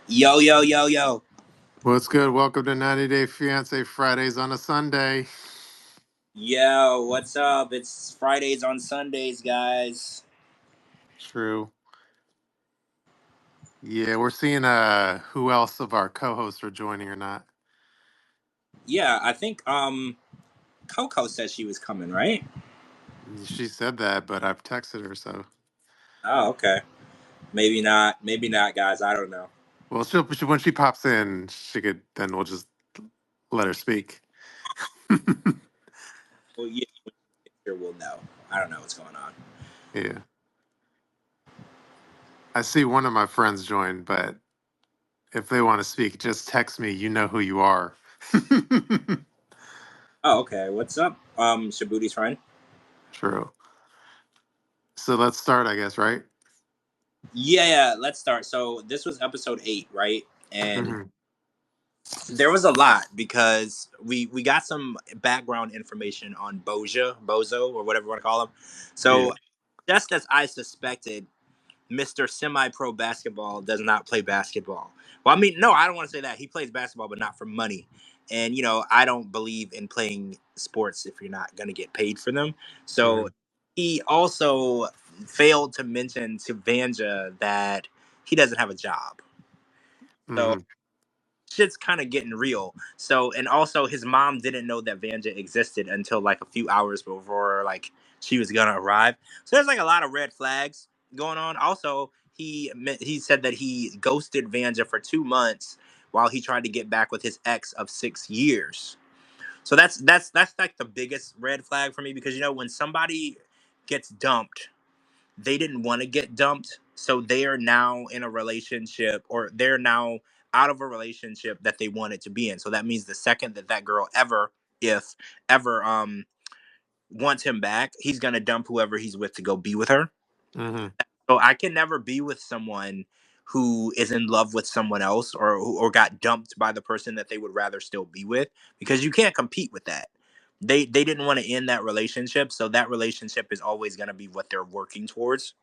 Yo, yo, yo, yo. What's good? Welcome to 90 Day Fiancé Fridays on a Sunday. Yo, what's up? It's Fridays on Sundays, guys. True. Yeah, we're seeing who else of our co-hosts are joining or not. Yeah, I think Coco said she was coming, right? She said that, but I've texted her, so Oh, okay. Maybe not. Maybe not, guys. I don't know. well, when she pops in, she could then we'll just let her speak. Well, yeah, sure we'll know. I don't know what's going on. Yeah, I see one of my friends joined, but if they want to speak, just text me. You know who you are. Oh, okay. What's up? Shabooty's friend. True. So let's start, I guess, right? Yeah, let's start. So this was episode 8, right? And Hmm. there was a lot because we got some background information on Bozo, or whatever you want to call him. Yeah. So just as I suspected, Mr. Semi Pro Basketball does not play basketball. Well, I mean, no, I don't want to say that. He plays basketball, but not for money. And, I don't believe in playing sports if you're not going to get paid for them. So Hmm. he also failed to mention to Vanja that he doesn't have a job. So Hmm. shit's kind of getting real. So, and also his mom didn't know that Vanja existed until like a few hours before like she was gonna arrive. So there's like a lot of red flags going on. Also, he said that he ghosted Vanja for 2 months while he tried to get back with his ex of 6 years. So that's like the biggest red flag for me because when somebody gets dumped, they didn't want to get dumped, so they are now in a relationship, or they're now out of a relationship that they wanted to be in. So that means the second that that girl ever, if ever, wants him back, he's gonna dump whoever he's with to go be with her. Hmm. So I can never be with someone who is in love with someone else, or got dumped by the person that they would rather still be with, because you can't compete with that. They didn't want to end that relationship, so that relationship is always going to be what they're working towards.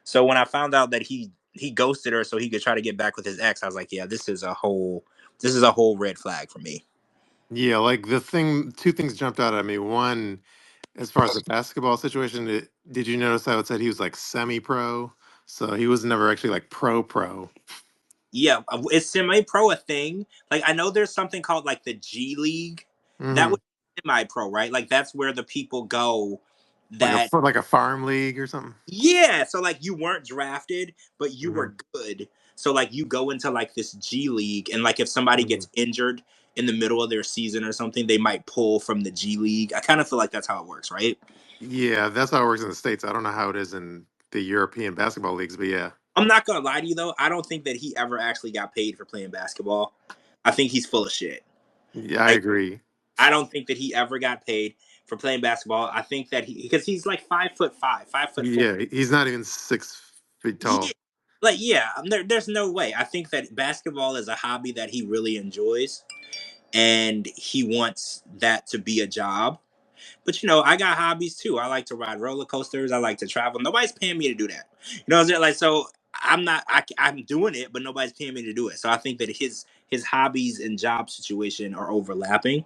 So when I found out that he ghosted her so he could try to get back with his ex, I was like, yeah, this is a whole red flag for me. Yeah, like two things jumped out at me. One, as far as the basketball situation, did you notice how it said he was like semi-pro? So he was never actually like pro. Yeah, is semi-pro a thing? Like, I know there's something called like the G League. That Hmm. was semi-pro, right? Like that's where the people go. Like That like a farm league or something. Yeah, so like you weren't drafted, but you Hmm. were good. So like you go into like this G League, and like if somebody Hmm. gets injured in the middle of their season or something, they might pull from the G League. I kind of feel like that's how it works, right? Yeah, that's how it works in the States. I don't know how it is in the European basketball leagues, but yeah. I'm not gonna lie to you though. I don't think that he ever actually got paid for playing basketball. I think he's full of shit. Yeah, I Like, agree. I don't think that he ever got paid for playing basketball. I think that because he's like 5'5", 5'4". Yeah, he's not even 6 feet Yeah, tall. like yeah, there's no way. I think that basketball is a hobby that he really enjoys, and he wants that to be a job. But I got hobbies too. I like to ride roller coasters. I like to travel. Nobody's paying me to do that. You know what I'm saying? Like, so I'm not. I'm doing it, but nobody's paying me to do it. So I think that his hobbies and job situation are overlapping.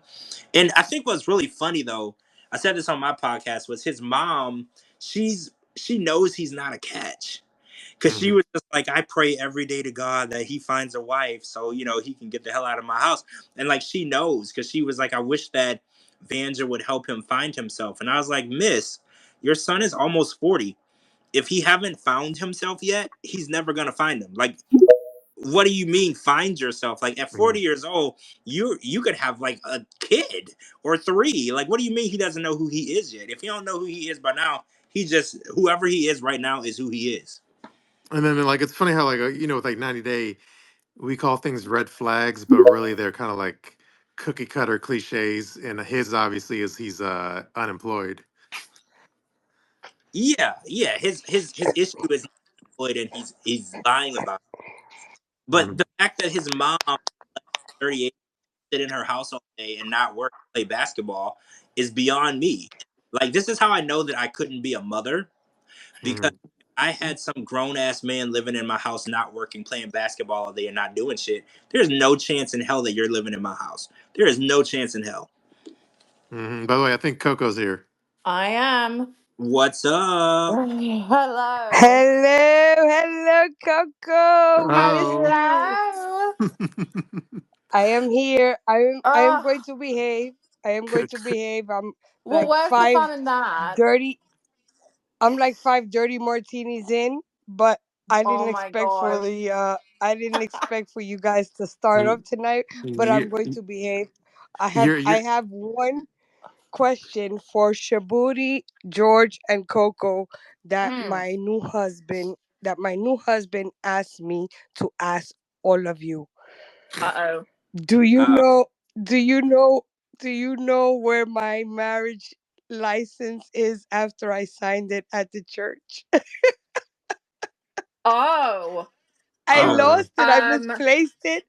And I think what's really funny though, I said this on my podcast, was his mom. She knows he's not a catch, because she Hmm. was just like, I pray every day to God that he finds a wife so he can get the hell out of my house. And like, she knows, because she was like, I wish that Vanja would help him find himself. And I was like, Miss, your son is almost 40. If he haven't found himself yet, he's never gonna find him. Like, what do you mean find yourself? Like, at Hmm. 40 years old, you could have like a kid or three. Like, what do you mean he doesn't know who he is yet? If he don't know who he is by now, he just, whoever he is right now is who he is. And then like it's funny how like with like 90 Day, we call things red flags, but really they're kind of like cookie cutter cliches. And his obviously is he's unemployed. Yeah. His issue is he's employed and he's lying about it. But Mhm. the fact that his mom, 38, sit in her house all day and not work, play basketball, is beyond me. Like, this is how I know that I couldn't be a mother, because Mhm. I had some grown ass man living in my house, not working, playing basketball all day, and not doing shit. There's no chance in hell that you're living in my house. There is no chance in hell. By the way, I think Coco's here. I am. What's up? Hello. Hello, hello, Coco. We missed Oh. you. Hello. I am here. I am Uh, going to behave. I am going to behave. I'm well, like where's the five fun in that? dirty. I'm like five dirty martinis in, but I Oh didn't my expect for god. the. I didn't expect for you guys to start up tonight. But I'm you, going to behave. I have. I you're have one question for Shabooty, George, and Coco that Mm. my new husband asked me to ask all of you. Uh-oh. Do you Uh, know do you know do you know where my marriage license is after I signed it at the church? Oh. I oh, lost it. I Um, misplaced it.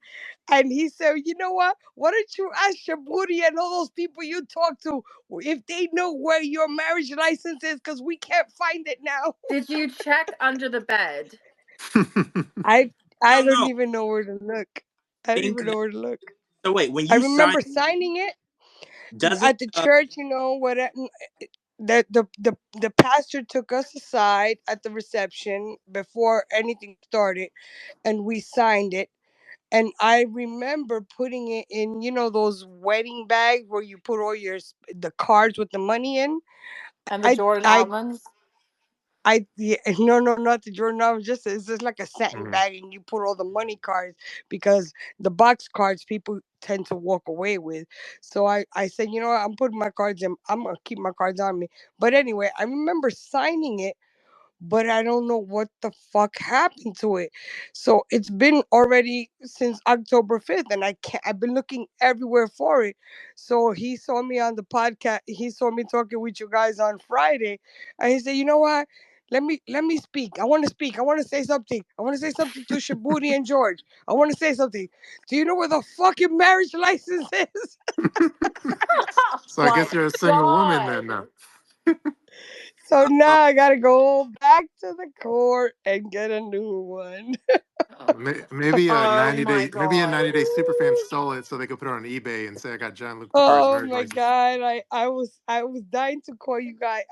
And he said, you know what? Why don't you ask Shaburi and all those people you talk to if they know where your marriage license is? Because we can't find it now. did you check under the bed? I I no, don't no. even know where to look. I don't Think even that, know where to look. so. Wait, when I you sign, remember signing it doesn't at the church, the pastor took us aside at the reception before anything started, and we signed it. And I remember putting it in, those wedding bags where you put all the cards with the money in. And the I Jordan I Almonds? yeah, no, not the Jordan. No, it's just like a satin Mhm. bag, and you put all the money cards because the box cards people tend to walk away with. So I said, you know what, I'm putting my cards in. I'm gonna keep my cards on me. But anyway, I remember signing it, but I don't know what the fuck happened to it. So it's been already since October 5th, and I've been looking everywhere for it. So he saw me on the podcast. He saw me talking with you guys on Friday, and he said, "You know what? Let me speak. I want to speak. I want to say something. I want to say something to Shabooty and George. I want to say something. Do you know where the fucking marriage license is?" Oh So I my guess you're a single woman then. god. Now. So uh, now I gotta go back to the court and get a new one. Maybe a Oh 90 my day, maybe a god. 90-day super fan stole it so they could put it on eBay and say I got John Luke Picard's Oh marriage my license. god, I was dying to call you guys.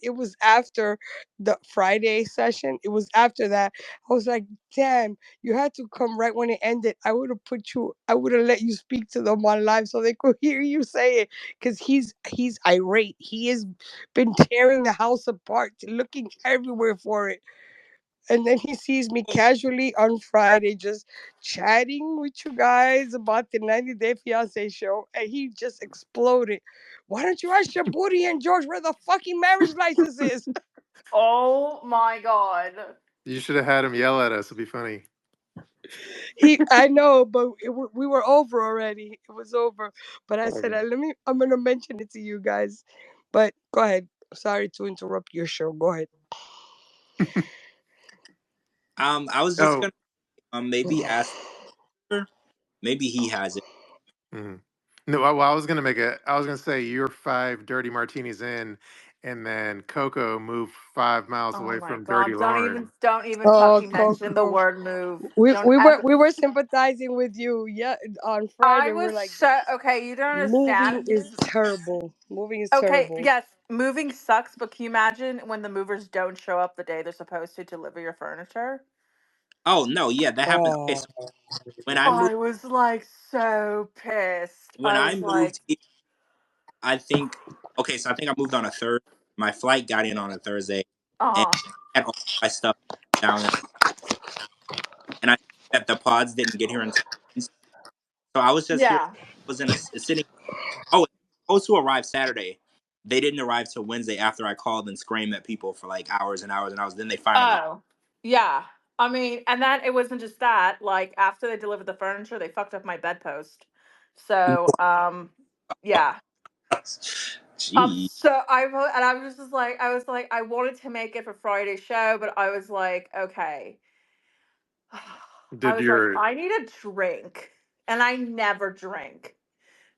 It was after the Friday session. It was after that. I was like, damn, you had to come right when it ended. I would have let you speak to them on live so they could hear you say it. Cause he's irate. He has been tearing the house apart, looking everywhere for it. And then he sees me casually on Friday just chatting with you guys about the 90 Day Fiancé show, and he just exploded. Why don't you ask your booty and George where the fucking marriage license is? Oh my god. You should have had him yell at us. It'd be funny. I know, but we were over already. It was over. But I said, Okay. I'm gonna mention it to you guys. But go ahead. Sorry to interrupt your show. Go ahead. I was just Oh. gonna maybe ask her. Maybe he has it. Mhm. No, well, I was gonna I was gonna say you're five dirty martinis in, and then Coco moved 5 miles Oh away my from Dirty god. Lauren. Don't even Oh, fucking mention the Coco. word move. We Don't we were ever. we were sympathizing with you. Yeah, on I Friday we're was like, so okay, you don't moving understand. is terrible. Moving is Okay, terrible. yes, moving sucks, but can you imagine when the movers don't show up the day they're supposed to deliver your furniture? Oh no, yeah, that happened. Okay, Oh, so when I moved, I was like so pissed. when I I was like, moved, here, I think okay, so I think I moved on a Thursday. My flight got in on a Thursday, and uh, I had all my stuff down, and I think that the pods didn't get here until Wednesday. So I was just here. yeah. Was in a sitting. Oh, it was supposed to arrive Saturday. They didn't arrive till Wednesday after I called and screamed at people for like hours and hours and hours. Then they finally. Oh, yeah. I mean, and then it wasn't just that. Like after they delivered the furniture, they fucked up my bedpost. So, yeah. Gee. So and I was just like, I wanted to make it for Friday's show, but I was like, okay. I Did was like, your I need a drink, and I never drink.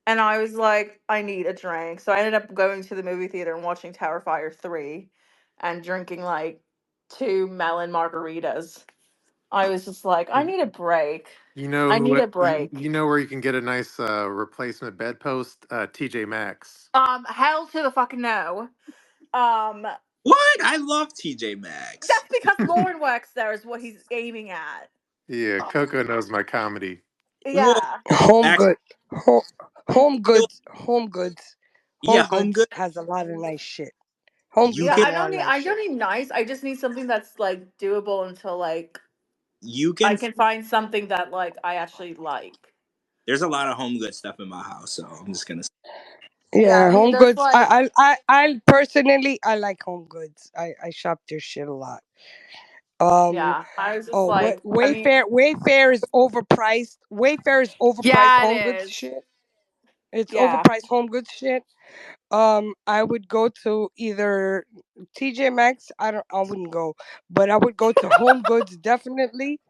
And I was like, I need a drink. So I ended up going to the movie theater and watching Tower Fire 3 and drinking like 2 melon margaritas. I was just like, I need a break. You know I who? need a break. You know where you can get a nice replacement bedpost? TJ Maxx. Hell to the fucking no. Um, What? I love TJ Maxx. that's because Lauren works there, is what he's aiming at. Yeah, Coco knows my comedy. Well, Yeah. Home actually, good, home, home still, goods, home goods, yeah, home Home goods Good. has a lot of nice shit. Home You Yeah, goods can has a lot of nice I don't shit. need nice. I just need something that's like doable until like you I can. can find something that like I actually like. There's a lot of Home Good stuff in my house, so I'm just gonna. Yeah, Yeah, home there's goods. like I personally, I like home goods. I shop their shit a lot. Um, yeah. I was just oh, like, I mean, Wayfair is overpriced. Wayfair is overpriced yeah, home it goods is. shit. It's Yeah. overpriced home goods shit. I would go to either TJ Maxx. I wouldn't go, but I would go to Home Goods definitely.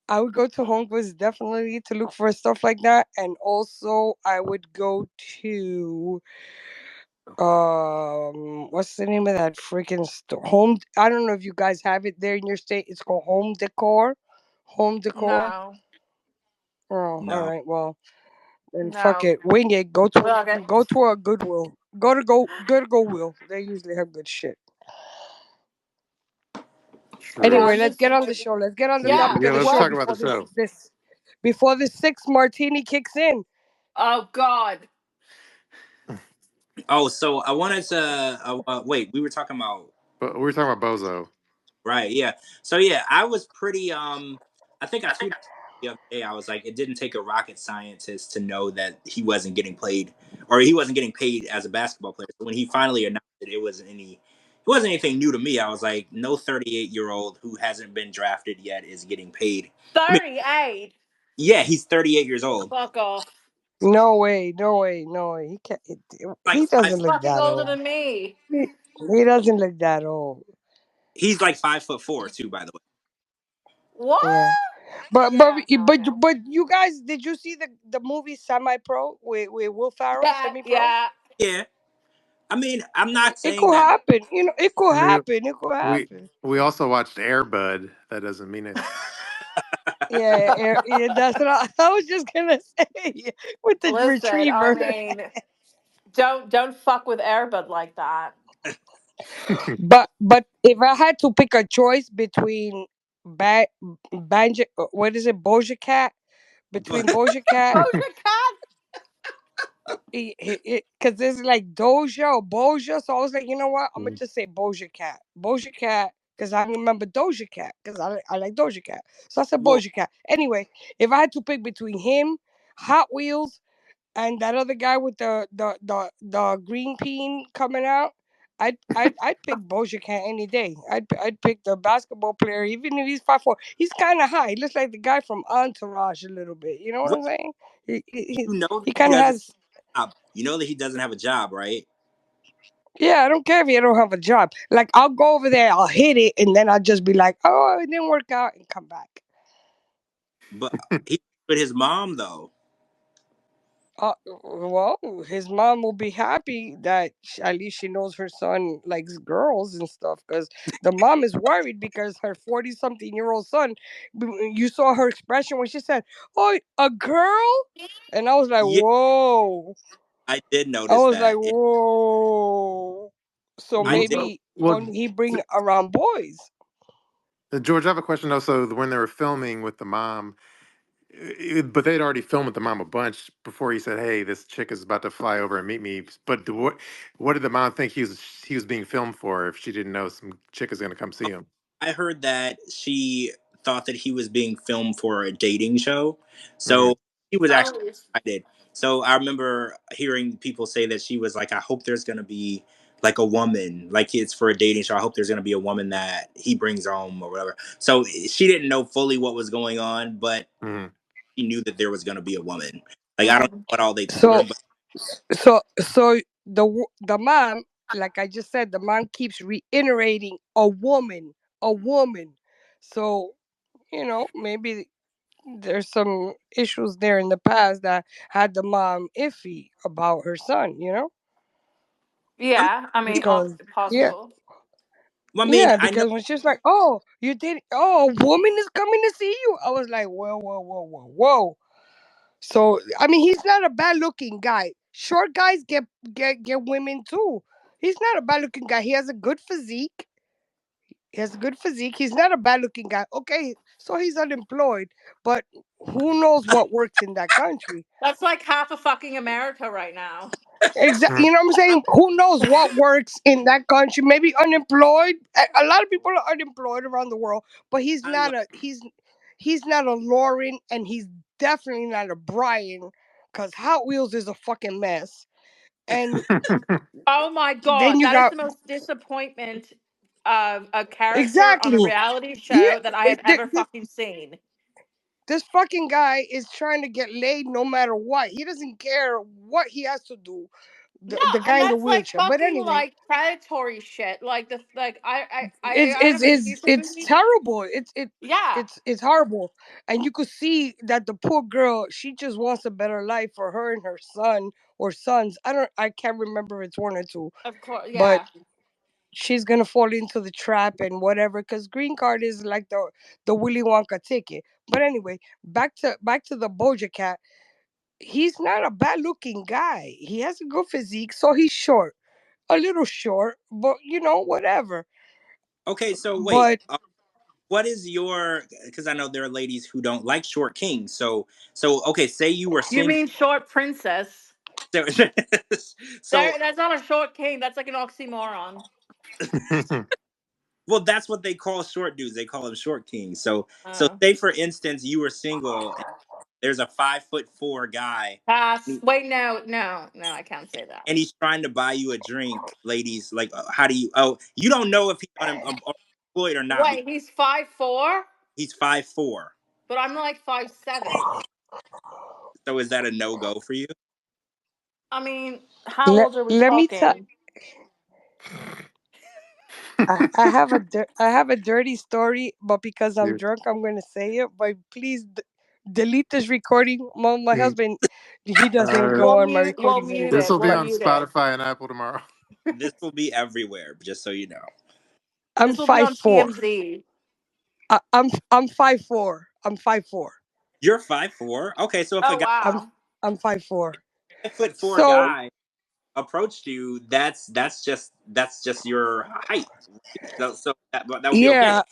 I would go to Home Goods definitely to look for stuff like that, and also I would go to what's the name of that freaking store? Home. I don't know if you guys have it there in your state. It's called Home Decor. Home Decor. No. Oh, all No. right. Well, then fuck No. it. Wing it. Look it. Go to a Goodwill. Go to Goodwill. They usually have good shit. Yeah, True. Anyway, I'm let's just get on the like, show. Let's get on the yeah. topic Yeah, of the let's show talk What? about the before show. this sixth martini kicks in. Oh God. Oh, so I wanted to. Wait, we were talking about. But we were talking about Bozo. Right, yeah. So yeah, I was pretty I think I tweeted the other day. I was like, it didn't take a rocket scientist to know that he wasn't getting played, or he wasn't getting paid as a basketball player. So when he finally announced it, it wasn't anything new to me. I was like, no 38-year-old who hasn't been drafted yet is getting paid. I mean, 38. yeah, he's 38 years old. Fuck off. No way, no way, no way. He can't. Like He five He's doesn't foot, look fucking that older old. than me. He doesn't look that old. he's like 5'4" too, by the way. What? Yeah. Yeah. No. No. But you guys, did you see the movie Semi Pro with Will Ferrell? Yeah. Semi Pro. Yeah. Yeah. I mean, I'm not It saying could that. happen. It could We happen. It could we happen. we also watched Air Bud. That doesn't mean it. Yeah, that's what I was just gonna say with the Listen, I retriever. mean, don't fuck with Airbud like that. If I had to pick a choice between ba- Banja, what is it, Boja Cat? Between But Boja Cat, Doja Cat. because there's like Doja or Boja, so I was like, you know what? I'm gonna just say Boja Cat, because I remember Doja Cat, because I like Doja Cat, so I said well, Boja Cat. Anyway, if I had to pick between him, Hot Wheels, and that other guy with the green peen coming out, I'd pick Boja Cat any day. I'd pick the basketball player, even if he's 5'4". He's kind of high. He looks like the guy from Entourage a little bit. You know what what I'm saying? you know that He he kind of doesn't has. job. You know that he doesn't have a job, right? Yeah, I don't care if you don't have a job. Like I'll go over there, I'll hit it, and then I'll just be like, oh, it didn't work out, and come back. But he with his mom though. Well, his mom will be happy that at least she knows her son likes girls and stuff. Because the mom is worried because her 40-something-year-old son. You saw her expression when she said, "Oh, a girl," and I was like, Yeah, "Whoa!" I did I notice was like, that. "Whoa!" So I well, did. maybe well, when he bring around boys. George, I have a question also. When they were filming with the mom, but they'd already filmed with the mom a bunch before he said, "Hey, this chick is about to fly over and meet me." But what did the mom think he was being filmed for if she didn't know some chick is going to come see him? I heard that she thought that he was being filmed for a dating show. Hmm. So he was actually Oh, excited. So I remember hearing people say that she was like, I hope there's going to be like a woman, like it's for a dating show. I hope there's going to be a woman that he brings home or whatever. So she didn't know fully what was going on, but Hmm. she knew that there was going to be a woman. Like, I don't know mm, what all they told her, So but so the mom, like I just said, the mom keeps reiterating a woman. So maybe there's some issues there in the past that had the mom iffy about her son. I mean, yeah. I mean, Because yeah, possible. Well, I mean, Yeah, I know. because when she's like, "Oh, you did. Oh, a woman is coming to see you," I was like, "Whoa, whoa, whoa, whoa, whoa." So I mean, he's not a bad looking guy. Short guys get women too. He's not a bad looking guy. He has a good physique. He has a good physique. He's not a bad looking guy. Okay, so he's unemployed, but who knows what works in that country? That's like half of fucking America right now. Exactly. You know what I'm saying? Who knows what works in that country? Maybe unemployed. A lot of people are unemployed around the world, but I love. he's not a Lauren, and he's definitely not a Brian, because Hot Wheels is a fucking mess. And Oh my then god, you that is got the most disappointment of a character on a exactly. reality He show that I have ever this fucking seen. this fucking guy is trying to get laid no matter what. He doesn't care what he has to do. No, The and guy in the that's like wheelchair. But fucking anyway, like predatory shit. Like the like I have a piece of it's movie. terrible. Yeah, It's horrible, and you could see that the poor girl, she just wants a better life for her and her son or sons. I can't remember if it's one or two, of course. but Yeah. she's gonna fall into the trap and whatever. Because green card is like the Willy Wonka ticket. But anyway, back to the Boja Cat. He's not a bad looking guy. He has a good physique, so he's short, a little short, but whatever. Okay, so wait. But What is your? Because I know there are ladies who don't like short kings. So okay, say you were You single. mean short princess? So, so That's not a short king. That's like an oxymoron. well, that's what they call short dudes. They call them short kings. So Uh, say for instance you were single and there's a 5'4" guy pass. Wait, no, no, no. I can't say that. and he's trying to buy you a drink, ladies. Like, how do you? Oh, you don't know if he's unemployed or not because Wait, he's 5'4", he's 5'4". but I'm like 5'7". So is that a no go for you? I mean, how let, old are we let me tell. talking? I have a dirty story, but because I'm Dude. drunk, I'm gonna say it. But please delete this recording. My husband, he doesn't Uh, go on my We'll recordings mute this it. anymore. will be We'll But on mute it. Spotify and Apple tomorrow. This will be everywhere, just so you know. I'm This will be five on four. TMZ. I'm 5'4". I'm 5'4". You're 5'4". Okay, so if a Oh guy, I'm wow. I'm 5'4". 5'4" So guy approached you, that's just your height. So that would be okay. yeah,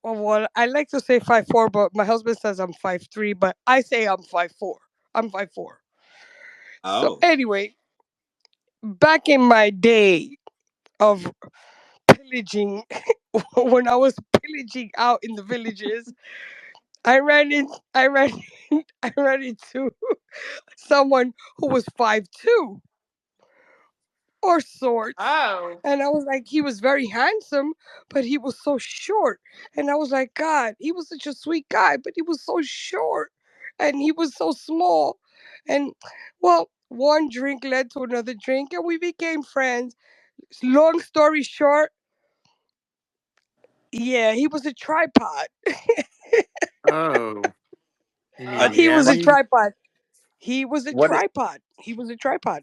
well, I like to say 5'4", but my husband says I'm 5'3", but I say I'm 5'4". I'm 5'4". So Oh, anyway, back in my day of pillaging, when I was pillaging out in the villages, I ran I ran into someone who was 5'2" or sorts. Oh. And I was like, he was very handsome, but he was so short. And I was like, God, he was such a sweet guy, but he was so short and he was so small. And well, one drink led to another drink and we became friends. Long story short, yeah, he was a tripod. Oh, you a mean He was a tripod. Yami? tripod. He was a What tripod. He was a tripod.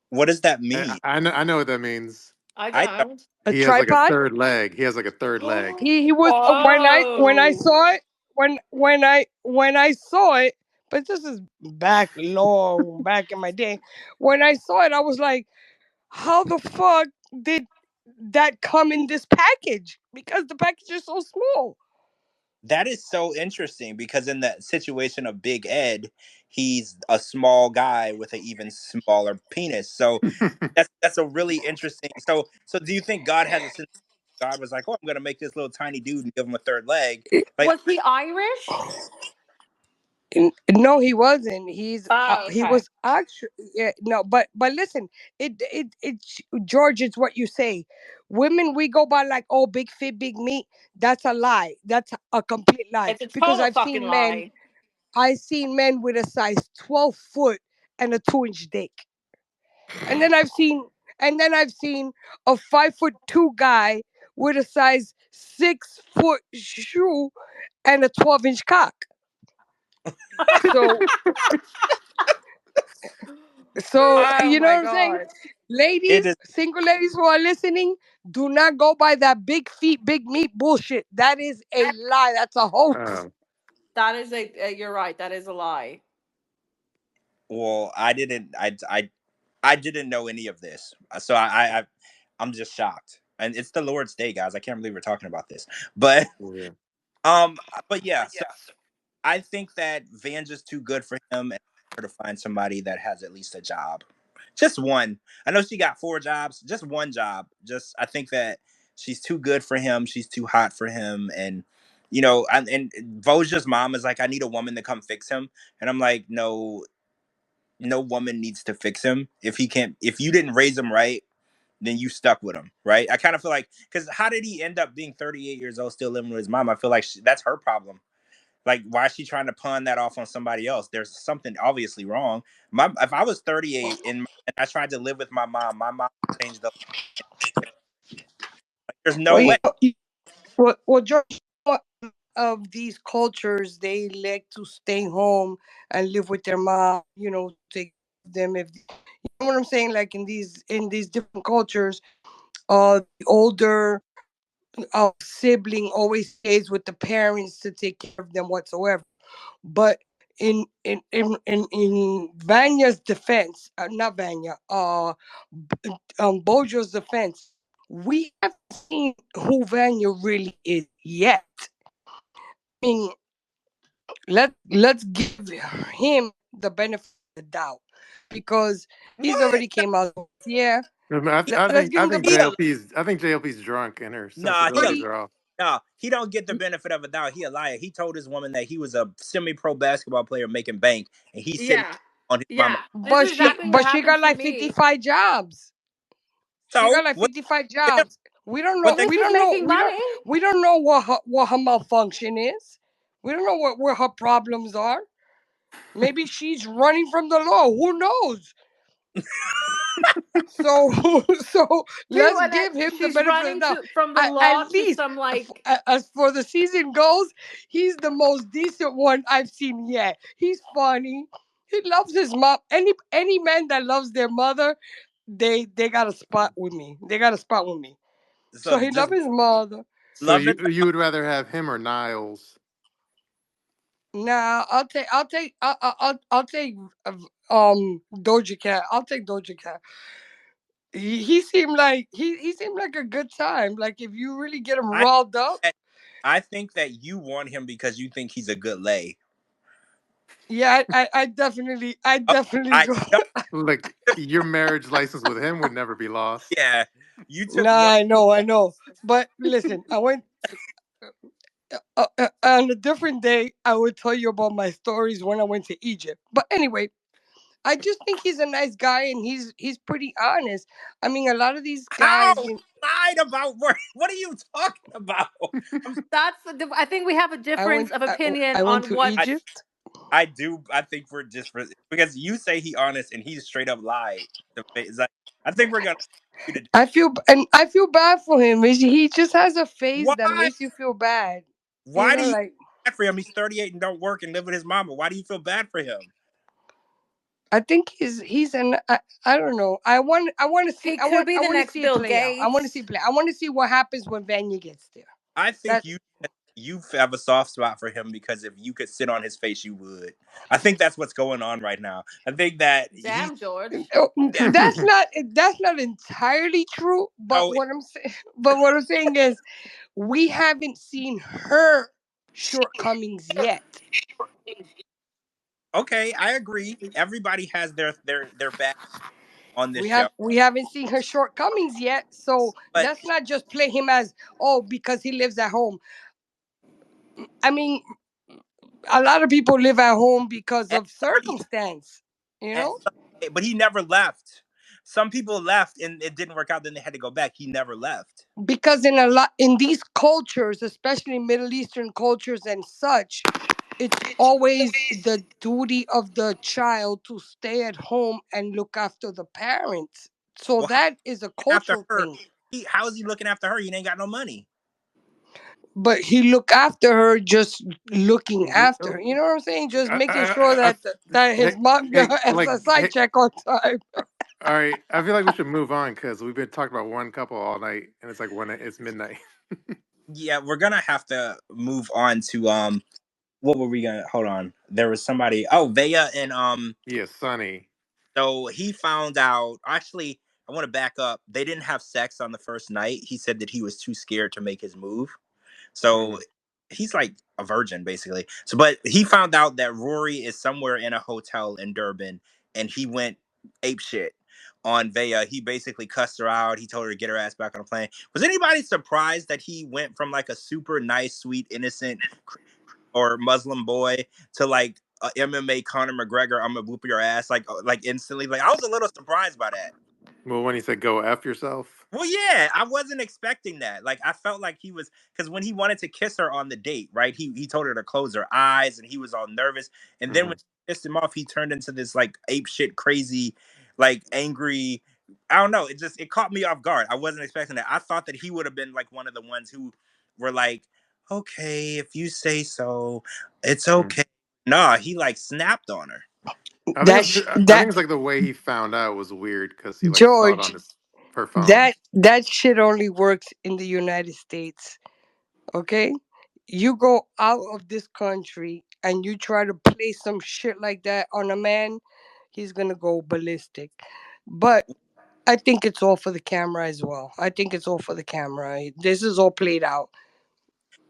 what does that I, mean? I know. I know what that means. I I don't. don't. A He has like a tripod. third leg. He has like a third leg. He was when I Oh. saw it when I saw it, but this is back long back in my day. When I saw it, I was like, how the fuck did that come in this package? Because the package is so small. That is so interesting because in the situation of Big Ed, he's a small guy with an even smaller penis. So that's a really interesting. So do you think God has a sense? God was like, "Oh, I'm gonna make this little tiny dude and give him a third leg." Like, Was he Irish? No, he wasn't. Oh, He okay. was actually, yeah, no, but listen, George, it's what you say. Women, we go by like, oh, big fit, big meat. That's a lie. That's a complete lie. It's a Because total fucking lie. I've seen men with a size 12 foot and a 2-inch dick. And then I've seen a 5'2" guy with a size 6 foot shoe and a 12-inch cock. So so Oh you know my what I'm saying? god. It Ladies, is single ladies who are listening, do not go by that big feet, big meat bullshit. That is a lie. That's a hoax. That is you're right. That is a lie. well. I didn't know any of this, so I'm just shocked. And it's the Lord's Day, guys. I can't believe we're talking about this, but Yeah. um, but yeah. So I think that Vanja's too good for him, and for her to find somebody that has at least a job, just one. I know she got 4 jobs, just one job. Just I think that she's too good for him. She's too hot for him, and and Voja's mom is like, I need a woman to come fix him, and I'm like, no, no woman needs to fix him if he can't. If you didn't raise him right, then you stuck with him, right? I kind of feel like because how did he end up being 38 years old still living with his mom? I feel like that's her problem. Like, why is she trying to pawn that off on somebody else? There's something obviously wrong. If I was 38 and I tried to live with my mom changed the. There's Well, no way. well, George, of these cultures, they like to stay home and live with their mom. Take them if you know what I'm saying. Like in these different cultures, the older sibling always stays with the parents to take care of them whatsoever. But in Vanya's defense, not Vanya, Bojo's defense, we haven't seen who Vanya really is yet. I mean, let's give him the benefit of the doubt because he's What? already came out. Yeah, I let's think give I him the think He a, JLP's drunk and her nah, he but a sensibilities are off. nah. He don't get the benefit of a doubt. He a liar. He told his woman that he was a semi-pro basketball player making bank, and he's sitting Yeah. on his mama. Yeah. This but is she exactly what but she happened got to like me. 55 jobs. She got So like what 55 for him? jobs. We don't But know. then Because she's making money. We don't know what her malfunction is. We don't know what where her problems are. Maybe she's running from the law. Who knows? So so Too, let's and give him the she's benefit of the running doubt. to from the At law to least some like as for the season goes, he's the most decent one I've seen yet. He's funny. He loves his mom. Any man that loves their mother, they got a spot with me. They got a spot with me. So so he just loves his mother. So love it. you would rather have him or Niles? Nah, I'll take Doja Cat. I'll take Doja Cat. He seemed like he seemed like a good time. Like if you really get him I riled up, I think that you want him because you think he's a good lay. yeah, I Oh, definitely I go. no, Like your marriage license with him would never be lost. yeah. You took one. Nah, I know. But listen, I went on a different day. I would tell you about my stories when I went to Egypt. But anyway, I just think he's a nice guy and he's pretty honest. I mean, a lot of these How guys, lied about work? What are you talking about? I'm, I think we have a I difference went of I, opinion I went on to what I Egypt. I do. I think we're just because you say he honest and he straight up lied. It's like, I think we're gonna you to I feel bad for him. He just has a face that why? makes you feel bad. Why do you Like feel bad for him? He's 38 and don't work and live with his mama. Why do you feel bad for him? I think he's an I don't know. I want to see he could be I the want to next see it Bill play out. Gates. I want to see what happens when Vanya gets there. I think That you have a soft spot for him because if you could sit on his face, you would. I think that's what's going on right now. I think that he's Damn, George. oh, yeah. that's not entirely true. But No, what I'm saying but what I'm saying is we haven't seen her shortcomings yet. okay, I agree. Everybody has their back on this show, We haven't seen her shortcomings yet. So but let's not just play him as because he lives at home. I mean, a lot of people live at home because of everybody. circumstance, you At know? some, but he never left. Some people left and it didn't work out. Then they had to go back. He never left. Because in these cultures, especially Middle Eastern cultures and such, it's always the duty of the child to stay at home and look after the parents. So Well, how that is a after cultural her? thing. How is he looking after her? He ain't got no money. But he look after her, just looking after her. Oh, You know what I'm saying? Just making sure I, that his mom hey, has like, a side hey, check on time. All right, I feel like we should move on because we've been talking about one couple all night, and it's like it's midnight. Yeah, we're gonna have to move on to what were we gonna hold on? There was somebody, oh, Veah and Yeah, Sunny. so he found out, actually, I want to back up. They didn't have sex on the first night. He said that he was too scared to make his move. So Mm. he's like a virgin basically. So but he found out that Rory is somewhere in a hotel in Durban and he went ape shit on Veah. He basically cussed her out. He told her to get her ass back on the plane. Was anybody surprised that he went from like a super nice, sweet, innocent or Muslim boy to like a MMA Conor McGregor, I'm gonna whoop your ass like instantly? Like I was a little surprised by that. Well, when he said "go f yourself," Well, yeah, I wasn't expecting that. Like, I felt like he was because when he wanted to kiss her on the date, right? He told her to close her eyes, and he was all nervous. And then when Mhm. she kissed him off, he turned into this like ape shit, crazy, like angry. I don't know. It caught me off guard. I wasn't expecting that. I thought that he would have been like one of the ones who were like, "Okay, if you say so, it's Mhm. okay." Nah, he like snapped on her. That sh- I that think it's like the way he found out was weird because he like saw it on George, his her phone. that shit only works in the United States. Okay, you go out of this country and you try to play some shit like that on a man, he's gonna go ballistic. But I think it's all for the camera as well. I think it's all for the camera. This is all played out.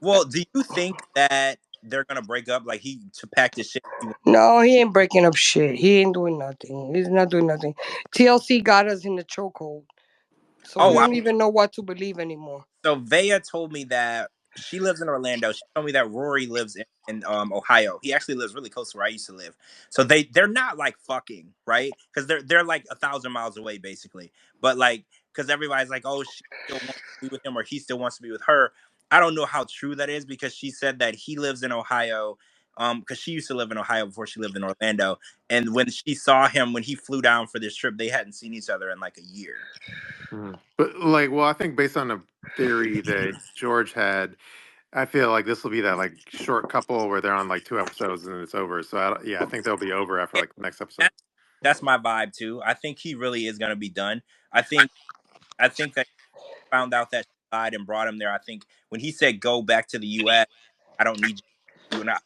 Well, do you think that they're gonna break up? Like he to pack his shit. No, he ain't breaking up shit. He ain't doing nothing. He's not doing nothing. TLC got us in the chokehold. So we Oh, don't even know what to believe anymore. so Veah told me that she lives in Orlando. She told me that Rory lives in Ohio. He actually lives really close to where I used to live. So they're not like fucking, right? Because they're like 1,000 miles away basically. But like because everybody's like, oh, she still wants to be with him or he still wants to be with her. I don't know how true that is because she said that he lives in Ohio. Because she used to live in Ohio before she lived in Orlando. And when she saw him when he flew down for this trip, they hadn't seen each other in like a year. Mhm. But like, well, I think based on a theory that George had, I feel like this will be that like short couple where they're on like 2 episodes and then it's over. So yeah, I think they'll be over after like the next episode. That's my vibe too. I think he really is gonna be done. I think that he found out that she lied and brought him there. I think when he said go back to the US, I don't need you and I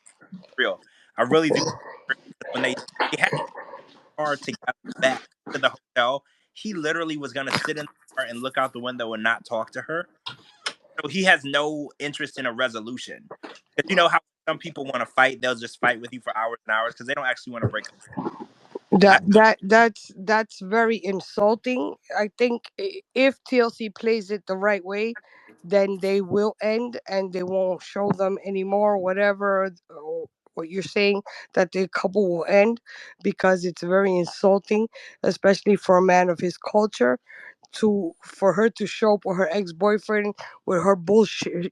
real. I really do when they had the car together back to the hotel, he literally was gonna sit in the car and look out the window and not talk to her. So he has no interest in a resolution. Because you know how some people want to fight, they'll just fight with you for hours and hours because they don't actually want to break up. That's very insulting. I think if TLC plays it the right way, then they will end and they won't show them anymore. Whatever what you're saying, that the couple will end because it's very insulting, especially for a man of his culture, to for her to show up with her ex-boyfriend with her bullshit,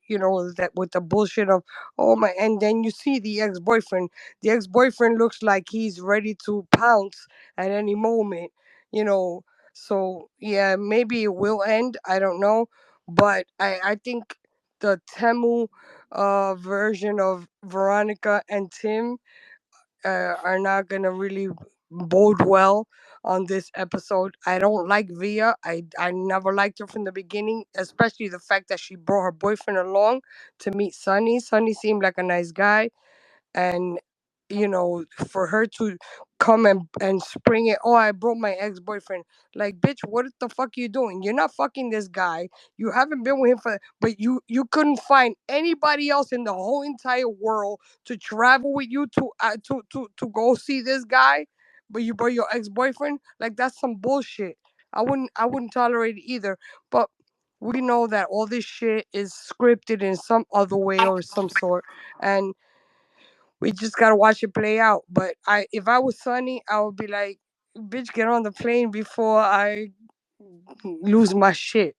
that with the bullshit of, oh my, and then you see the ex-boyfriend looks like he's ready to pounce at any moment, you know so yeah, maybe it will end, I don't know, but I think the Temu version of Veronica and Tim are not gonna really bode well on this episode. I don't like Veah. I never liked her from the beginning, especially the fact that she brought her boyfriend along to meet Sunny. Sunny seemed like a nice guy, and for her to come and spring it, oh, I broke my ex-boyfriend, like, bitch, what the fuck you doing? You're not fucking this guy. You haven't been with him but you couldn't find anybody else in the whole entire world to travel with you to go see this guy, but you brought your ex-boyfriend. Like, that's some bullshit. I wouldn't tolerate it either. But we know that all this shit is scripted in some other way or some sort, and we just gotta watch it play out. But if I was Sunny, I would be like, bitch, get on the plane before I lose my shit.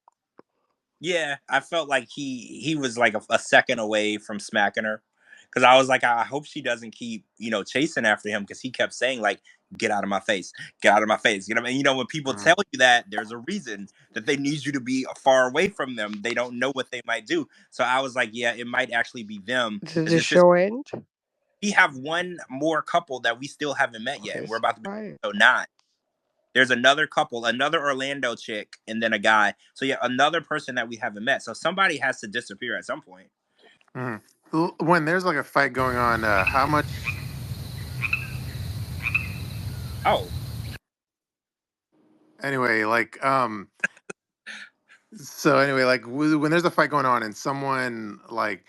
Yeah, I felt like he was like a second away from smacking her. Because I was like, I hope she doesn't keep chasing after him because he kept saying like, "Get out of my face, get out of my face." You know, and when people Mhm. tell you that, there's a reason that they need you to be far away from them. They don't know what they might do. So I was like, yeah, it might actually be them Did because the it's just show end? we have one more couple that we still haven't met yet, Okay, and we're so about to be quiet. so 9. There's another couple, another Orlando chick, and then a guy. So yeah, another person that we haven't met. So somebody has to disappear at some point. When there's like a fight going on, how much? Oh, Anyway, like so anyway, like when there's a fight going on and someone like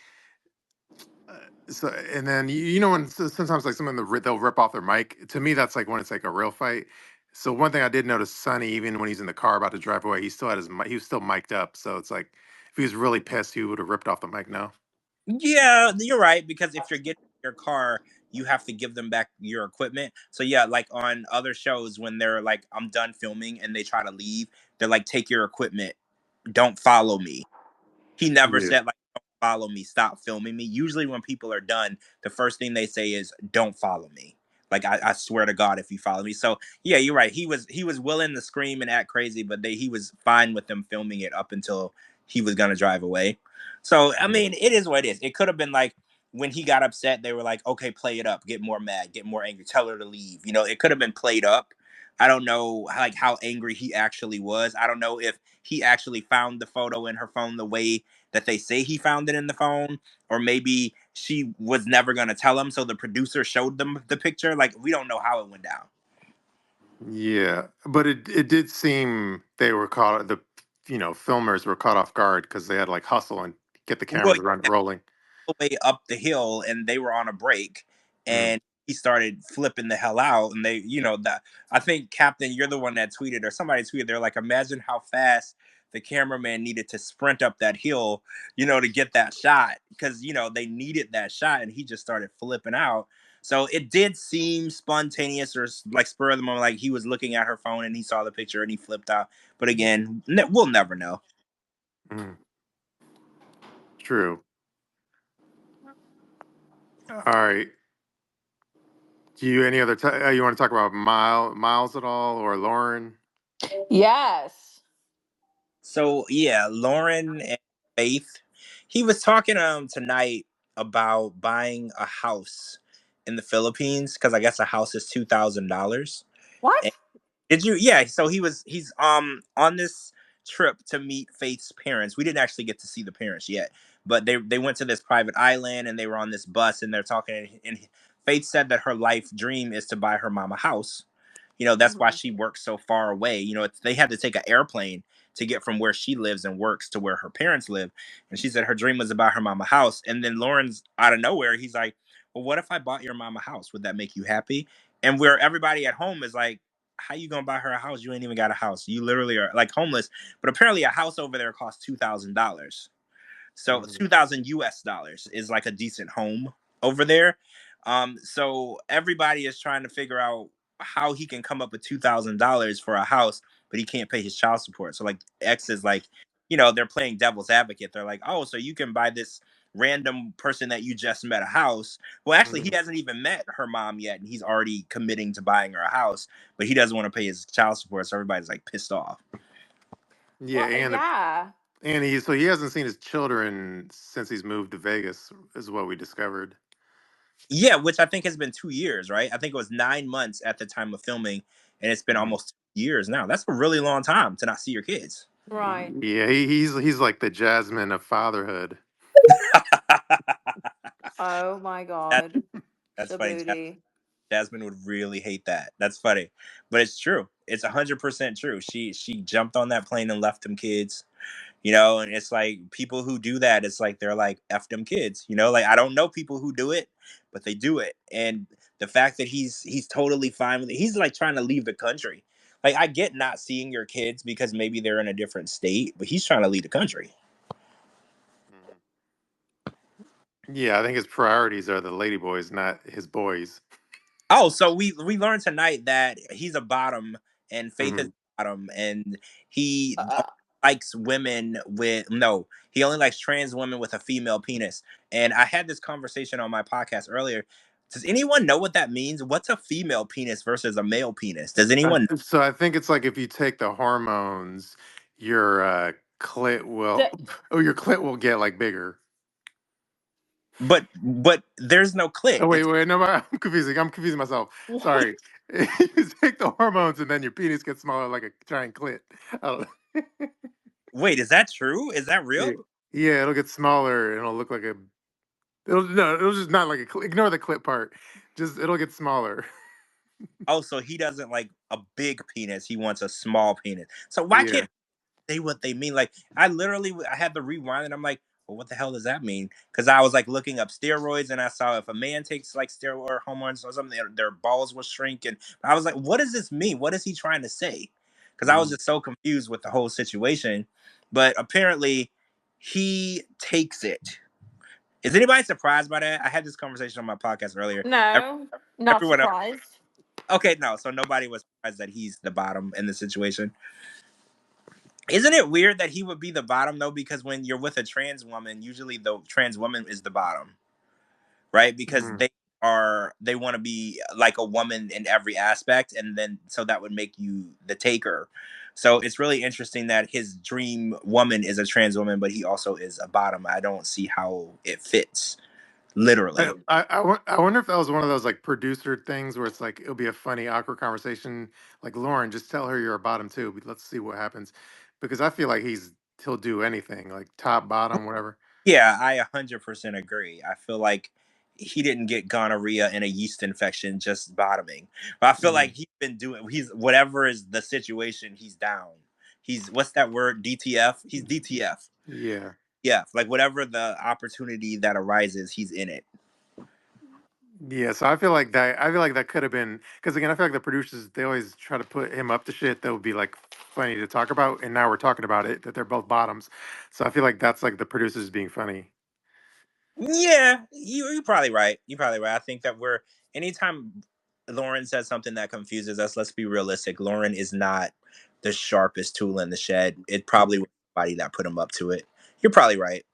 uh, so and then you know when sometimes like someone they'll rip off their mic. To me, that's like when it's like a real fight. So one thing I did notice, Sonny, even when he's in the car about to drive away, he still had his he was still mic'd up. So it's like if he was really pissed, he would have ripped off the mic. No. yeah, you're right. Because if you're getting your car, you have to give them back your equipment. So yeah, like on other shows, when they're like, "I'm done filming," and they try to leave, they're like, "Take your equipment. Don't follow me." He never Yeah. said like, "Don't follow me, stop filming me." Usually when people are done, the first thing they say is, "Don't follow me." Like I swear to God, if you follow me. So yeah, you're right. He was willing to scream and act crazy, but he was fine with them filming it up until he was gonna drive away. So I Yeah. mean, it is what it is. It could have been like when he got upset, they were like, "Okay, play it up, get more mad, get more angry, tell her to leave." It could have been played up. I don't know like how angry he actually was. I don't know if he actually found the photo in her phone the way that they say he found it in the phone, or maybe she was never going to tell him, so the producer showed them the picture. Like, we don't know how it went down. Yeah, but it did seem they were caught filmers were caught off guard because they had to, like, hustle and get the Well, cameras rolling. the way up the hill, and they were on a break, Mm. and he started flipping the hell out. And that I think, Captain, you're the one that tweeted, or somebody tweeted, they're like, imagine how fast the cameraman needed to sprint up that hill, to get that shot, because they needed that shot, and he just started flipping out. So it did seem spontaneous, or like spur of the moment, like he was looking at her phone and he saw the picture and he flipped out. But again, we'll never know. Mm. True. All right. Do you any other you want to talk about Miles at all or Lauren? Yes. So yeah, Lauren and Faith. He was talking tonight about buying a house in the Philippines, because I guess a house is $2,000. What? Did you? Yeah. So he's on this trip to meet Faith's parents. We didn't actually get to see the parents yet, but they went to this private island and they were on this bus and they're talking. And Faith said that her life dream is to buy her mom a house. That's why Mhm. she works so far away. They had to take an airplane to get from where she lives and works to where her parents live. And she said her dream was about her mama house. And then Lawrence, out of nowhere, he's like, "Well, what if I bought your mama house? Would that make you happy?" And where everybody at home is like, "How you gonna buy her a house? You ain't even got a house. You literally are like homeless." But apparently, a house over there costs $2,000. So Mm. 2,000 US dollars is like a decent home over there. So everybody is trying to figure out how he can come up with $2,000 for a house, but he can't pay his child support. So like X is like, they're playing devil's advocate. They're like, "Oh, so you can buy this random person that you just met a house." Well, actually, he Mm. hasn't even met her mom yet, and he's already committing to buying her a house, but he doesn't want to pay his child support. So everybody's like pissed off. Yeah, Well, yeah. and he hasn't seen his children since he's moved to Vegas, is what we discovered. Yeah, which I think has been 2 years, right? I think it was 9 months at the time of filming, and it's been Mm. almost 2 years now. That's a really long time to not see your kids. Right. Yeah, he's like the Jasmine of fatherhood. Oh my That, God. that's funny. Shabooty. Jasmine would really hate that. That's funny, but it's true. It's 100% true. She jumped on that plane and left them kids. And it's like people who do that, it's like they're like F them kids, like I don't know people who do it, but they do it. And the fact that he's totally fine with it, he's like trying to leave the country. Like, I get not seeing your kids because maybe they're in a different state, but he's trying to leave the country. Mhm. Yeah, I think his priorities are the lady boys, not his boys. Oh, so we learned tonight that he's a bottom and Faith is Hmm. a bottom, and he Uh, likes women with no, he only likes trans women with a female penis. And I had this conversation on my podcast earlier. Does anyone know what that means? What's a female penis versus a male penis? Does anyone know? So I think it's like if you take the hormones, your clit will, the, oh, your clit will get like bigger. But there's no clit. Oh wait, It's wait, no, I'm confusing. I'm confusing myself. Sorry. You take the hormones and then your penis gets smaller like a giant clit. I don't know. Wait, is that true? Is that real? Yeah, yeah, it'll get smaller and it'll look like a. It'll no, it'll just not like a. Ignore the clit part. Just it'll get smaller. Oh, so he doesn't like a big penis. He wants a small penis. So why Yeah. can't they say what they mean? Like I had to rewind and I'm like, well, what the hell does that mean? Because I was like looking up steroids and I saw if a man takes like steroid or hormones or something, their balls will shrink. And I was like, what does this mean? What is he trying to say? Because I was Mm. just so confused with the whole situation. But apparently, he takes it. Is anybody surprised by that? I had this conversation on my podcast earlier. No, not Everyone else. surprised. Okay, no. So nobody was surprised that he's the bottom in the situation. Isn't it weird that he would be the bottom though? Because when you're with a trans woman, usually the trans woman is the bottom, right? Because Mm. they want to be like a woman in every aspect, and then so that would make you the taker. So it's really interesting that his dream woman is a trans woman, but he also is a bottom. I don't see how it fits literally. I wonder if that was one of those like producer things where it's like it'll be a funny awkward conversation. Like Lauren, just tell her you're a bottom too. But let's see what happens, because I feel like he'll do anything like top bottom whatever. Yeah, I 100% agree. I feel like he didn't get gonorrhea and a yeast infection just bottoming. But I feel like Mm. he's whatever is the situation, he's down. He's what's that word? DTF? He's DTF. Yeah. Yeah, like whatever the opportunity that arises, he's in it. Yeah, so I feel like that. I feel like that could have been because again, I feel like the producers they always try to put him up to shit that would be like funny to talk about, and now we're talking about it that they're both bottoms. So I feel like that's like the producers being funny. Yeah, you're probably right. You're probably right. I think that we're anytime Lauren says something that confuses us, let's be realistic. Lauren is not the sharpest tool in the shed. It probably was somebody that put him up to it. You're probably right.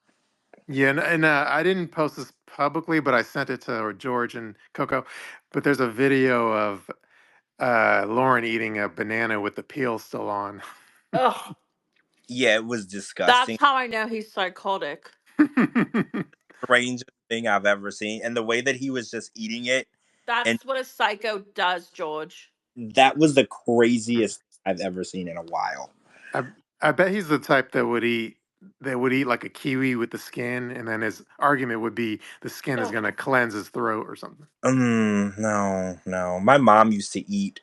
Yeah, and I didn't post this publicly, but I sent it to George and Coco. But there's a video of Lauren eating a banana with the peel still on. Ugh, Yeah, it was that's disgusting. how I know he's psychotic. Strangest thing I've ever seen. And the way that he was just eating it, and That's what a psycho does, George. that was the craziest I've ever seen in a while. I I bet he's the type that would eat like a kiwi with the skin, and then his argument would be the skin is Ugh. gonna cleanse his throat or something. No, no. My mom used to eat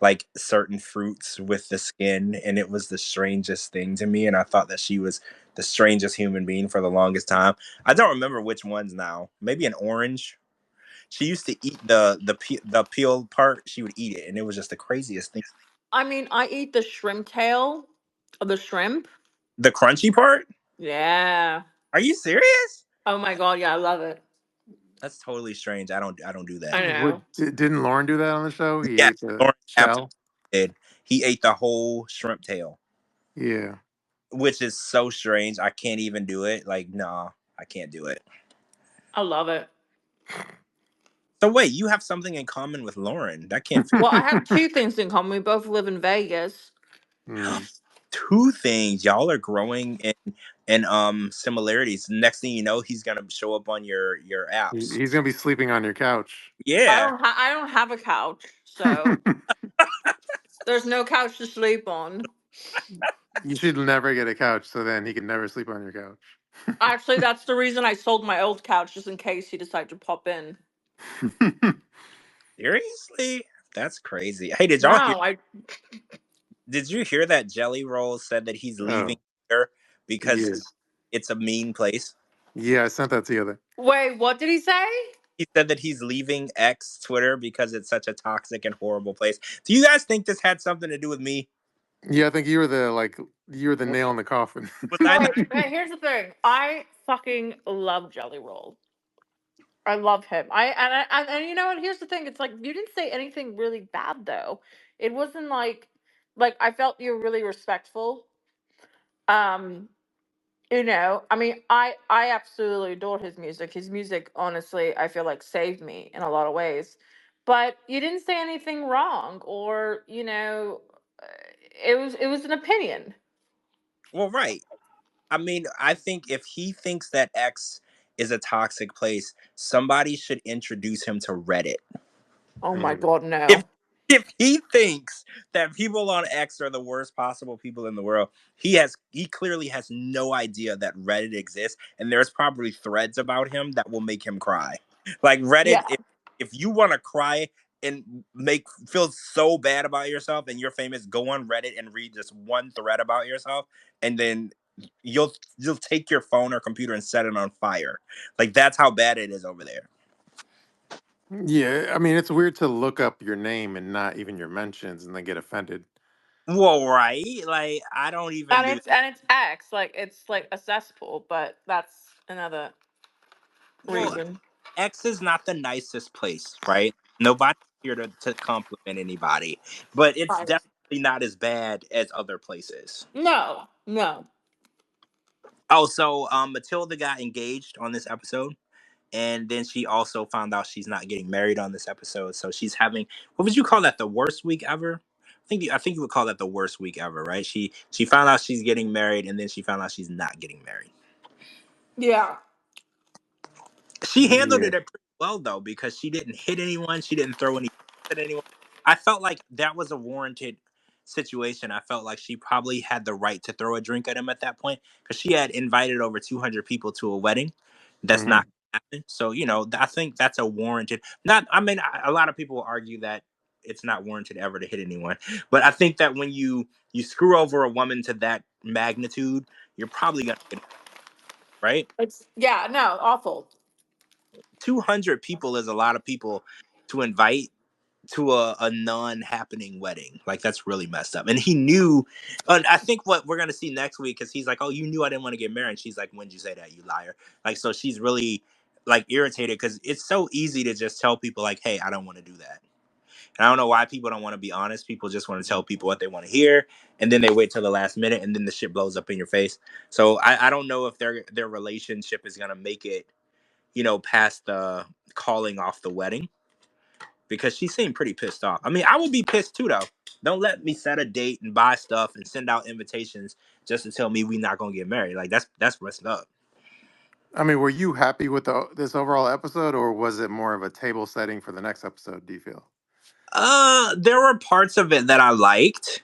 like certain fruits with the skin, and it was the strangest thing to me. And I thought that she was the strangest human being for the longest time. I don't remember which ones now. Maybe an orange. She used to eat the peel part. She would eat it, and it was just the craziest thing. I mean, I eat the shrimp tail of the shrimp. The crunchy part? Yeah. Are you serious? Oh my god, yeah, I love it. That's totally strange. I don't do I that. know. Didn't Lauren do that on the show? He Yeah, ate the Lawrence absolutely shell. did. He ate the whole shrimp tail, Yeah. which is so strange. I can't even do it. Like, nah, I can't do it. I love it. So wait, you have something in common with Lauren. That can't Well, I have two things in common. We both live in Vegas. Mm. two things. Y'all are growing in similarities. Next thing you know, he's gonna show up on your apps. He's gonna be sleeping on your couch. Yeah. I don't have a couch, so there's no couch to sleep on. You should never get a couch, so then he can never sleep on your couch. Actually, that's the reason I sold my old couch, just in case he decided to pop in. Seriously? That's crazy. Hey, did y'all hear No, I did you hear that Jelly Roll said that he's leaving Oh, here because yeah. it's a mean place? Yeah, I sent that to you. wait. What did he say? He said that he's leaving X Twitter because it's such a toxic and horrible place. Do you guys think this had something to do with me? Yeah, I think you were the nail in the coffin. Was I the Wait, here's the thing. I fucking love Jelly Roll. I love him. And you know what? Here's the thing. It's like you didn't say anything really bad though. It wasn't like I felt you were really respectful. Um, you know, I mean, I absolutely adore his music. His music, honestly, I feel like saved me in a lot of ways. But you didn't say anything wrong, or uh, it was an opinion. well, right. I mean, I think if he thinks that X is a toxic place, somebody should introduce him to Reddit. Oh my Mm. god, If no. if he thinks that people on X are the worst possible people in the world, he clearly has no idea that Reddit exists, and there's probably threads about him that will make him cry. Like Reddit, Yeah. if you want to cry and make feel so bad about yourself and you're famous, go on Reddit and read just one thread about yourself, and then you'll take your phone or computer and set it on fire. Like that's how bad it is over there. Yeah, I mean, it's weird to look up your name and not even your mentions and then get offended. Well, right? Like I don't even do. And it's X, like it's like a cesspool, but that's another Well, reason. X is not the nicest place, right? Nobody's here to compliment anybody, but it's Right. definitely not as bad as other places. No, no. Oh, so Matilda got engaged on this episode, and then she also found out she's not getting married on this episode. So she's having, what would you call that? The worst week ever? I think you would call that the worst week ever, right? She found out she's getting married, and then she found out she's not getting married. Yeah. She handled Yeah. it pretty well though, because she didn't hit anyone, she didn't throw any at anyone. I felt like that was a warranted situation. I felt like she probably had the right to throw a drink at him at that point because she had invited over 200 people to a wedding. That's Hmm. not happening. So I think that's a warranted. Not, I mean, a lot of people will argue that it's not warranted ever to hit anyone, but I think that when you screw over a woman to that magnitude, you're probably gonna get it right. It's yeah, no, awful. 200 people is a lot of people to invite to a non-happening wedding. Like that's really messed up. And he knew. And I think what we're gonna see next week, because he's like, "Oh, you knew I didn't want to get married." And she's like, "When'd you say that, you liar?" Like, so she's really like irritated because it's so easy to just tell people like, "Hey, I don't want to do that." And I don't know why people don't want to be honest. People just want to tell people what they want to hear, and then they wait till the last minute, and then the shit blows up in your face. So I don't know if their relationship is gonna make it, past the calling off the wedding because she seemed pretty pissed off. I mean, I would be pissed too, though. Don't let me set a date and buy stuff and send out invitations just to tell me we not gonna get married. Like that's messed up. I mean, were you happy with this overall episode, or was it more of a table setting for the next episode? Do you feel? There were parts of it that I liked.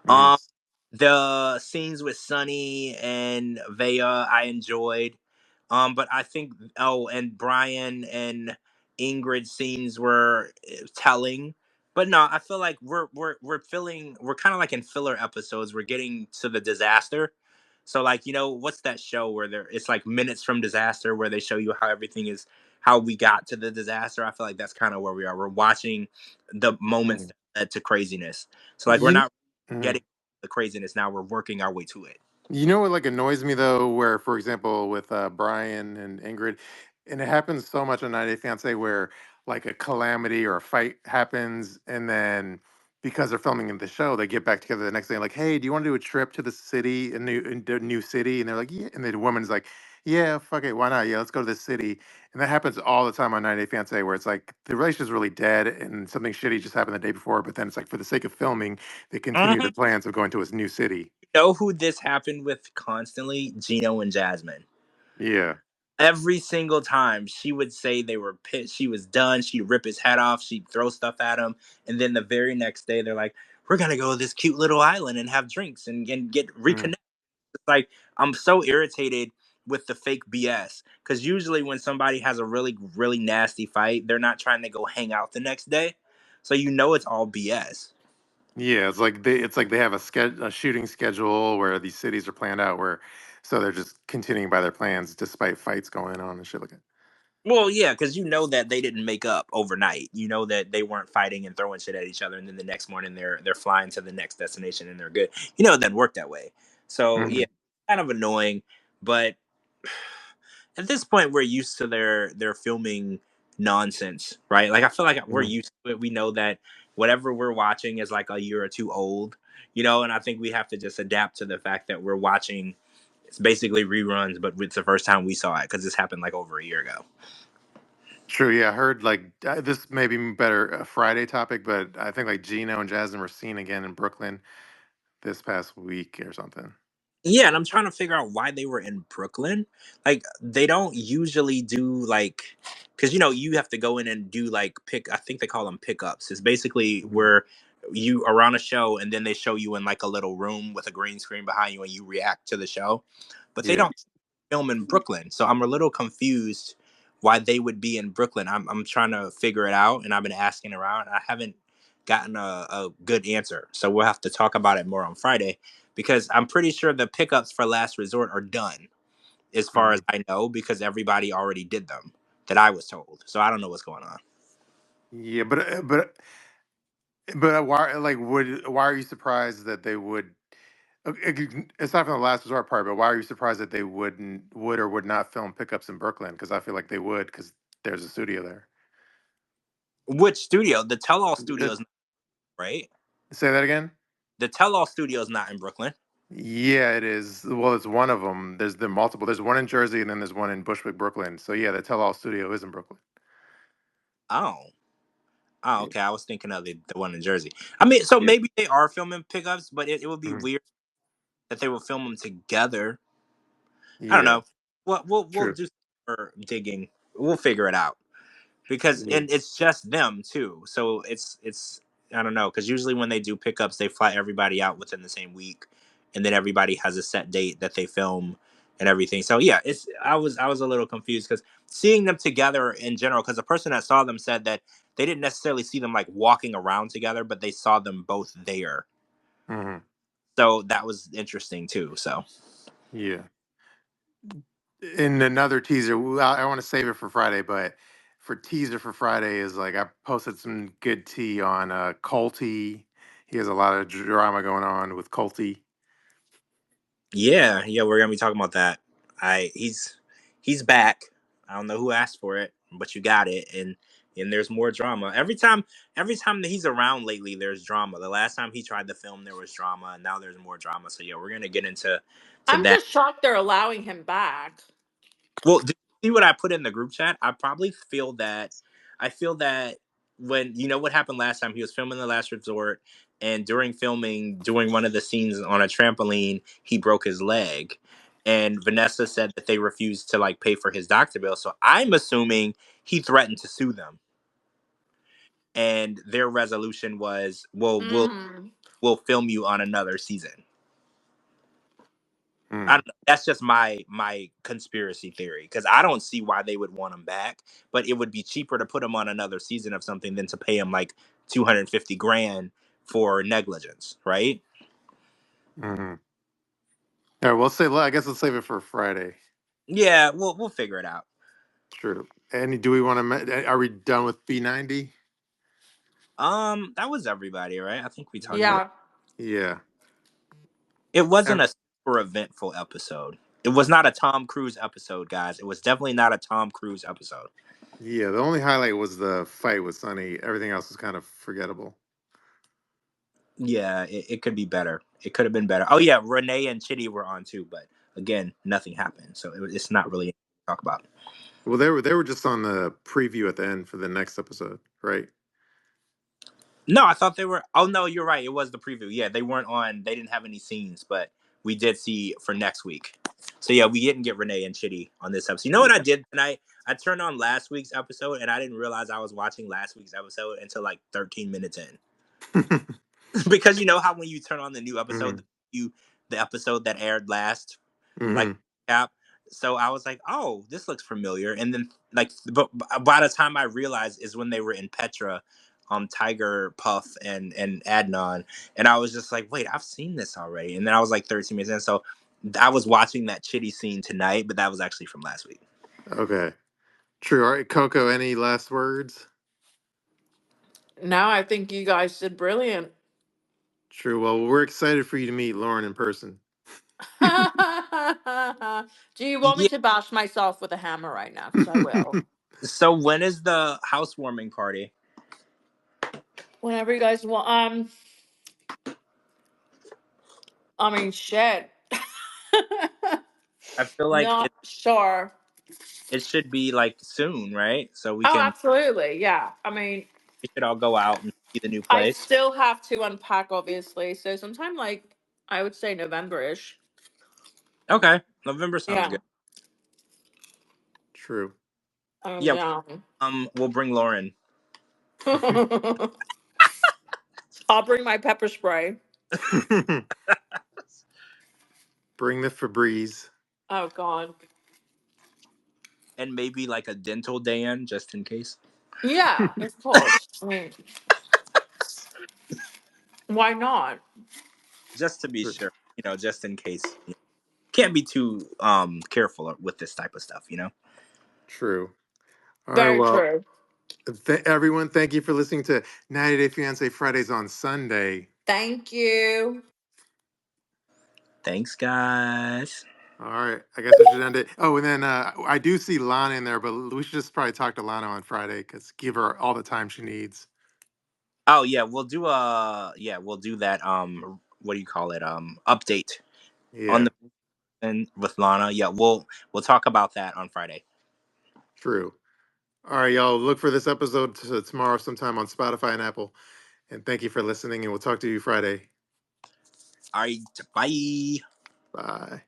Hmm. Um, the scenes with Sunny and Veah I enjoyed. But I think and Brian and Ingrid scenes were telling. But no, I feel like we're kind of like in filler episodes. We're getting to the disaster. So like, what's that show where it's like minutes from disaster where they show you how everything is how we got to the disaster. I feel like that's kind of where we are. We're watching the moments that led to craziness. So like we're You. not Mhm. getting the craziness now. We're working our way to it. You know what like annoys me though, where for example with Brian and Ingrid, and it happens so much on 90 Day Fiance where like a calamity or a fight happens, and then because they're filming in the show, they get back together the next day, like, hey, do you want to do a trip to the city, a new city? And they're like, yeah, and the woman's like, yeah, fuck it, why not? Yeah, let's go to this city. And that happens all the time on 90 Day Fiance, where it's like the relationship's really dead and something shitty just happened the day before, but then it's like for the sake of filming, they continue their plans of going to a new city. Know who this happened with constantly? Gino and Jasmine. Yeah. Every single time she would say they were pissed, she was done, she'd rip his head off, she'd throw stuff at him, and then the very next day they're like, we're gonna go to this cute little island and have drinks and get reconnected. It's like I'm so irritated with the fake BS. Because usually when somebody has a really, really nasty fight, they're not trying to go hang out the next day. So it's all BS. Yeah, it's like they have a shooting schedule where these cities are planned out where so they're just continuing by their plans despite fights going on and shit like that. Well, yeah, because you know that they didn't make up overnight. You know that they weren't fighting and throwing shit at each other, and then the next morning they're flying to the next destination and they're good. You know it doesn't work that way. So Hmm. yeah, kind of annoying. But at this point, we're used to their filming nonsense, right? Like I feel like we're Hmm. used to it. We know that whatever we're watching is like a year or two old, and I think we have to just adapt to the fact that we're watching. It's basically reruns, but it's the first time we saw it because this happened like over a year ago. True. Yeah, I heard like this may be better a Friday topic, but I think like Gino and Jasmine were seen again in Brooklyn this past week or something. Yeah, and I'm trying to figure out why they were in Brooklyn. Like they don't usually do like because you have to go in and do like pick. I think they call them pickups. It's basically Mhm. where you are on a show and then they show you in like a little room with a green screen behind you and you react to the show. But they Yeah. don't film in Brooklyn, so I'm a little confused why they would be in Brooklyn. I'm trying to figure it out, and I've been asking around. I haven't gotten a good answer, so we'll have to talk about it more on Friday because I'm pretty sure the pickups for Last Resort are done, as far as Mhm. I know, because everybody already did them that I was told. So I don't know what's going on. Yeah, but why? Like, would why are you surprised that they would? Aside from the last resort part, but why are you surprised that they would or would not film pickups in Brooklyn? Because I feel like they would, because there's a studio there. Which studio? The Tell All Uh, Studios, right? Say that again. The Tell All Studios not in Brooklyn. Yeah, it is. Well, it's one of them. There's the multiple. There's one in Jersey, and then there's one in Bushwick, Brooklyn. So yeah, the Tell All Studio is in Brooklyn. Oh. Oh, okay. I was thinking of the one in Jersey. I mean, so Yeah. maybe they are filming pickups, but it would be Mhm. weird that they would film them together. I don't Yeah. know. We'll True. do some more digging. We'll figure it out because Yeah. and it's just them too. So it's I don't know because usually when they do pickups, they fly everybody out within the same week, and then everybody has a set date that they film and everything. So yeah, it's I was a little confused because seeing them together in general, because the person that saw them said that they didn't necessarily see them like walking around together, but they saw them both there. Hmm. So that was interesting too. So Yeah. In another teaser, I want to save it for Friday, but for teaser for Friday is like I posted some good tea on Colty. He has a lot of drama going on with Colty. yeah, we're gonna be talking about that. He's back. I don't know who asked for it, but you got it, and there's more drama every time that he's around lately. There's drama. The last time he tried to film, there was drama, and now there's more drama. So yeah, we're gonna get into to I'm that. just shocked they're allowing him back. Well, did you see what I put in the group chat? I feel that when what happened last time, he was filming The Last Resort, and during filming, during one of the scenes on a trampoline, he broke his leg. And Vanessa said that they refused to like pay for his doctor bill. So I'm assuming he threatened to sue them. And their resolution was, well, Mm. we'll film you on another season. I Mm, don't know. That's just my conspiracy theory because I don't see why they would want him back. But it would be cheaper to put him on another season of something than to pay him like 250 grand for negligence, right? hmm. All right, we'll say. I guess let's save it for Friday. Yeah, we'll figure it out. True. And do we want to? Are we done with B90? That was everybody, right? I think we talked Yeah. about. Yeah. Yeah. It wasn't Ev- a super eventful episode. It was not a Tom Cruise episode, guys. It was definitely not a Tom Cruise episode. Yeah. The only highlight was the fight with Sonny. Everything else was kind of forgettable. Yeah, it could be better. It could have been better. Oh yeah, Renee and Chitty were on too, but again, nothing happened, so it's not really anything to talk about. Well, they were just on the preview at the end for the next episode, right? No, I thought they were. Oh no, you're right. It was the preview. Yeah, they weren't on. They didn't have any scenes, but we did see for next week. So yeah, we didn't get Renee and Chitty on this episode. You know what I did tonight? I turned on last week's episode, and I didn't realize I was watching last week's episode until like 13 minutes in. Because you know how when you turn on the new episode, Hmm. the episode that aired last, like Hmm. cap. So I was like, oh, this looks familiar. And then like, but by the time I realized is when they were in Petra, Tiger, Puff, and Adnan, and I was just like, wait, I've seen this already. And then I was like 13 minutes in, so I was watching that Chitty scene tonight, but that was actually from last week. Okay. True. All right, Coco. Any last words? Now I think you guys did brilliant. True. Well, we're excited for you to meet Lauren in person. Do you want me Yeah. to bash myself with a hammer right now? Because I will. So when is the housewarming party? Whenever you guys want. I mean, shit. I feel like Not sure. it should be like soon, right? So we Oh, can absolutely. Yeah. I mean, we should all go out and see the new I place. still have to unpack, obviously. So sometime like I would say November-ish. Okay, November sounds Yeah, good. True. I'm Yeah, down. we'll bring Lauren. I'll bring my pepper spray. Bring the Febreze. Oh God. And maybe like a dental Dan just in case. Yeah, of course. I mean, why not? Just to be True. sure, just in case. Can't be too careful with this type of stuff. True. All right. Very Well, true. everyone, thank you for listening to 90 Day Fiance Fridays on Sunday. Thank you. Thanks, guys. All right. I guess we should end it. Oh, and then I do see Lana in there, but we should just probably talk to Lana on Friday because give her all the time she needs. Oh yeah, we'll do that. What do you call it? Update on Yeah, the and with Lana. Yeah, we'll talk about that on Friday. true. All right, y'all. Look for this episode tomorrow sometime on Spotify and Apple. And thank you for listening, and we'll talk to you Friday. All right, bye. Bye.